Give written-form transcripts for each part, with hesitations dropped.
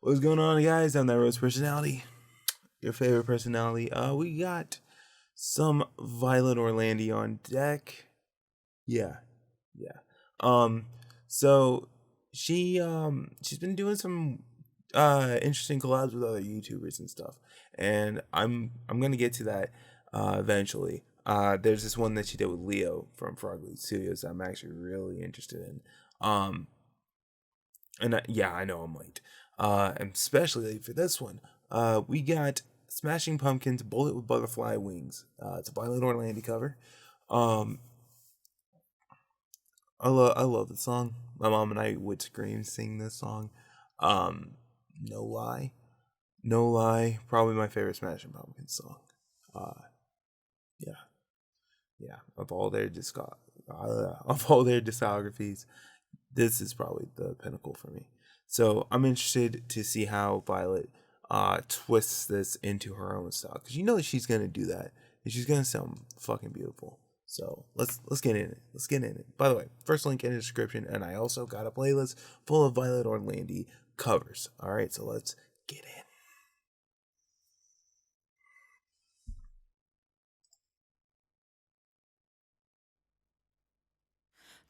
What's going on, guys? I'm that Rose personality, your favorite personality. We got some Violet Orlandi on deck. Yeah, yeah. Um, so she's been doing some interesting collabs with other YouTubers and stuff, and I'm gonna get to that eventually. There's this one that she did with Leo from Frog League Studios that I'm actually really interested in. Um, yeah, I know I'm late. And especially late for this one. We got Smashing Pumpkins, "Bullet with Butterfly Wings." It's a Violet Orlandi cover. Um, I love the song. My mom and I would scream sing this song. Um, no lie, no lie. Probably my favorite Smashing Pumpkins song. Uh, yeah, yeah. Of all their discographies, this is probably the pinnacle for me. So I'm interested to see how Violet twists this into her own style, because you know she's gonna do that, and she's gonna sound fucking beautiful. So let's get in it. Let's get in it. By the way, first link in the description, and I also got a playlist full of Violet Orlandi covers. All right, so let's get in.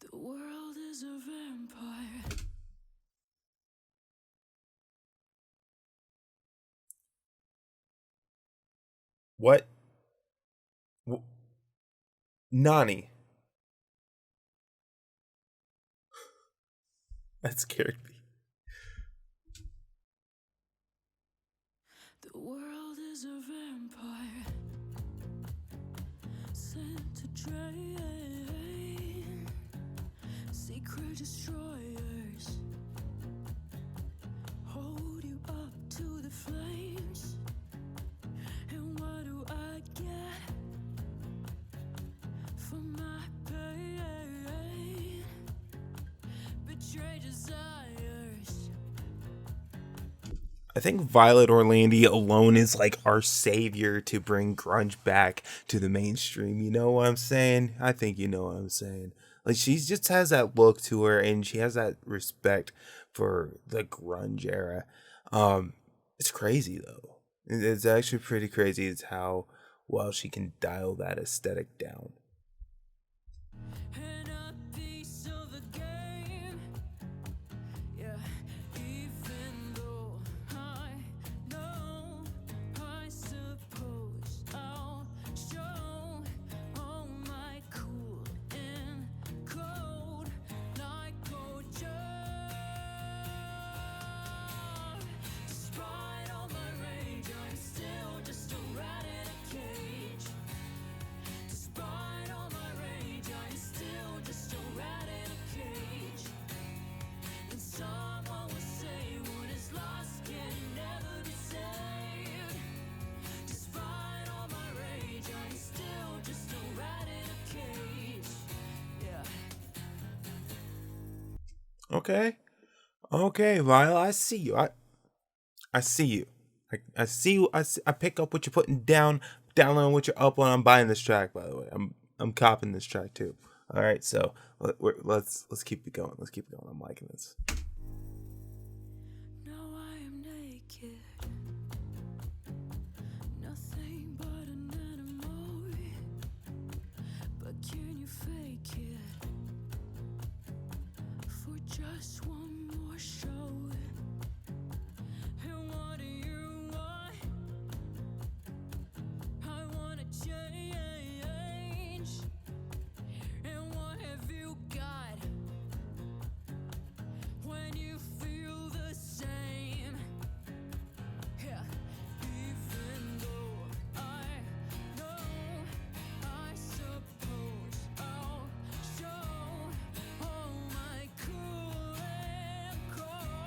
The world is a vampire. What? Nani? That scared me. The world is a vampire. Sent to drain. Secret destroyers. Hold you up to the flames. And what do I get for my pain? Betrayed desires. I think Violet Orlandi alone is like our savior to bring grunge back to the mainstream. You know what I'm saying? I think you know what I'm saying. Like, she just has that look to her, and she has that respect for the grunge era. It's crazy though. It's actually pretty crazy. It's how well she can dial that aesthetic down. And a piece of the game. Yeah, even though I know, I suppose I'll show all my cool and cold like Ojo. Despite all my rage, I'm still just a rat in a cage. Despite all my rage, I'm still just a rat in a cage. And someone will say what is lost can never be saved. Despite all my rage, I'm still just a rat in a cage. Yeah. Okay, okay, Violet, I see you. I see you. I see you. I pick up what you're putting down, downloading what you're uploading. I'm buying this track, by the way. I'm copying this track too. All right, so let's keep it going. Let's keep it going. I'm liking this. Now I am naked. Nothing but an animal. But can you fake it? For just one more show. And what do you want? I wanna change. And what have you got when you feel the same? Yeah, even though I know, I suppose I'll show all my cool and cold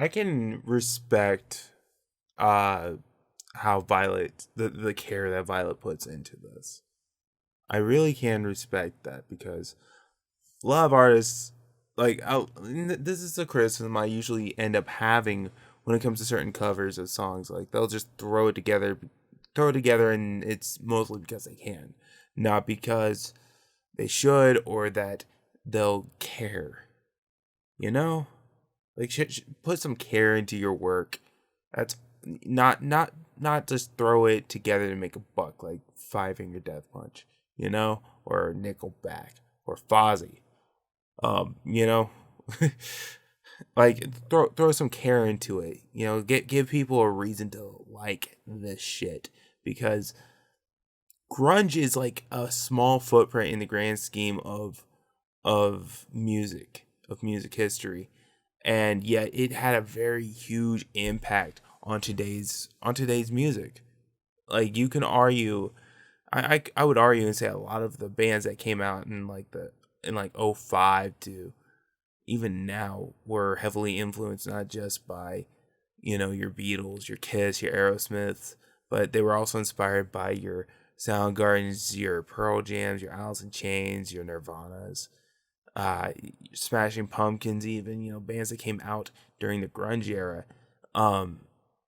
I can respect uh how Violet the care that Violet puts into this. I really can respect that because a lot of artists this is a criticism I usually end up having when it comes to certain covers of songs. Like they'll just throw it together, and it's mostly because they can, not because they should or that they'll care. You know, like put some care into your work. That's not just throw it together to make a buck like Five Finger Death Punch, or Nickelback or Fozzy. You know, like throw some care into it. Give people a reason to like this shit because grunge is like a small footprint in the grand scheme of music history, and yet it had a very huge impact on today's music. Like you can argue, I would argue and say a lot of the bands that came out in like '05 to even now were heavily influenced not just by your Beatles, your Kiss, your Aerosmiths, but they were also inspired by your Soundgardens, your Pearl Jams, your Alice in Chains, your Nirvanas, uh, Smashing Pumpkins, even bands that came out during the grunge era, um,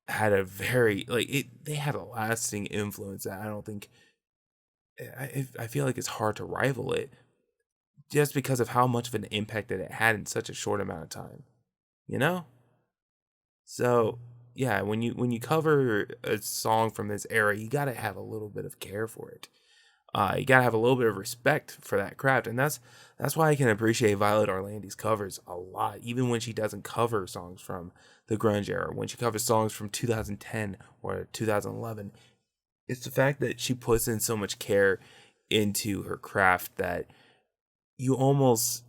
had a very like it. They had a lasting influence that I don't think I feel like it's hard to rival it just because of how much of an impact that it had in such a short amount of time. You know? So yeah, when you cover a song from this era, you gotta have a little bit of care for it. You gotta have a little bit of respect for that craft, and that's why I can appreciate Violet Orlandi's covers a lot, even when she doesn't cover songs from the grunge era. When she covers songs from 2010 or 2011, it's the fact that she puts in so much care into her craft that you almost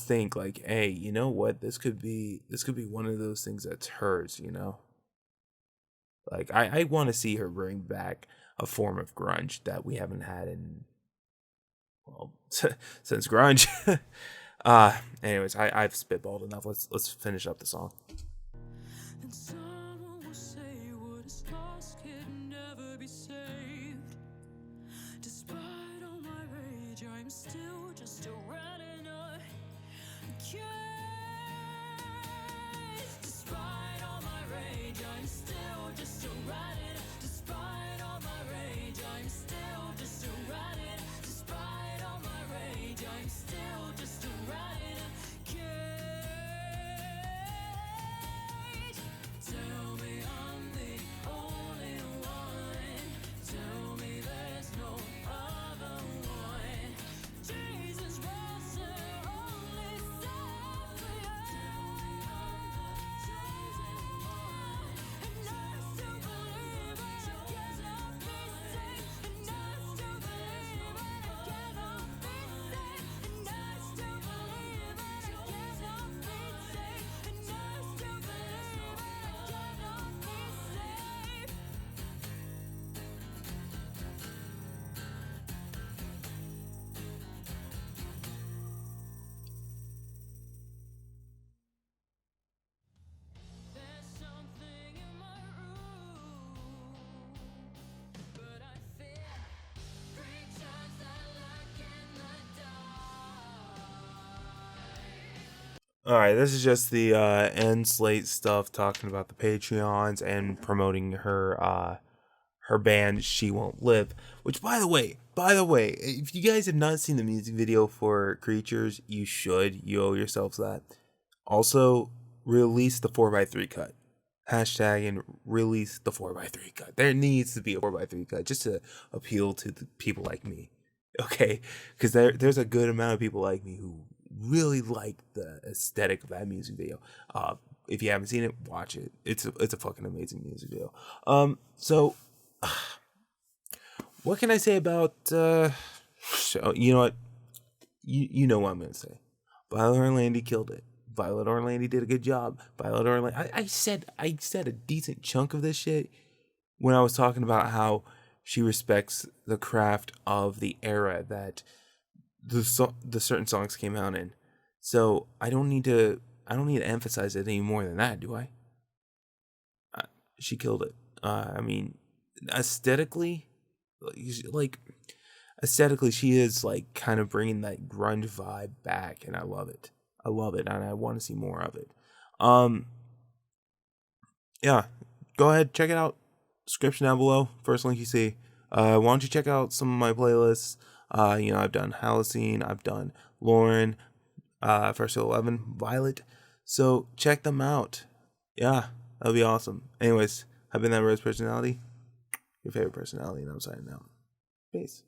think like, hey, you know what, this could be one of those things that's hers. Like I want to see her bring back a form of grunge that we haven't had in, well, since grunge. Anyways, I've spitballed enough. Let's finish up the song. And someone will say what is lost can never be saved. Despite all my rage, I'm still just a rat in a cage. Despite all my rage, I'm still just a rat in Despite all my rage, I'm still just a rat in Despite all my rage, I'm still just a rat in a cage. Tell me I'm the only one. Tell me there's no other one. Jesus was their only savior. And I still believe I cannot be saved. And I still believe I cannot be saved. And I still believe I cannot be saved. And I still believe I cannot be saved. There's something in my room, but I fear creatures that lurk in the dark. All right, this is just the end slate stuff, talking about the Patreons and promoting her band She Won't Live. Which, by the way, if you guys have not seen the music video for Creatures, you should. You owe yourselves that. Also, release the 4x3 cut. Hashtag and release the 4x3 cut. There needs to be a 4x3 cut just to appeal to the people like me. Okay? Because there's a good amount of people like me who really like the aesthetic of that music video. If you haven't seen it, watch it. It's a fucking amazing music video. So what can I say about so you know what? You know what I'm gonna say. Violet Orlandi killed it. Violet Orlandi did a good job. Violet Orlandi I said a decent chunk of this shit when I was talking about how she respects the craft of the era that the certain songs came out in. So I don't need to I don't need to emphasize it any more than that, do I? She killed it. I mean, aesthetically, like aesthetically, she is like kind of bringing that grunge vibe back, and I love it. I love it, and I want to see more of it. Um, yeah, go ahead, check it out. Description down below. First link you see. Why don't you check out some of my playlists? I've done Halcyon, I've done Lauren, First to 11, Violet. So check them out. Yeah, that'll be awesome. Anyways, I've been that Rose personality, your favorite personality, and I'm signing out. Peace.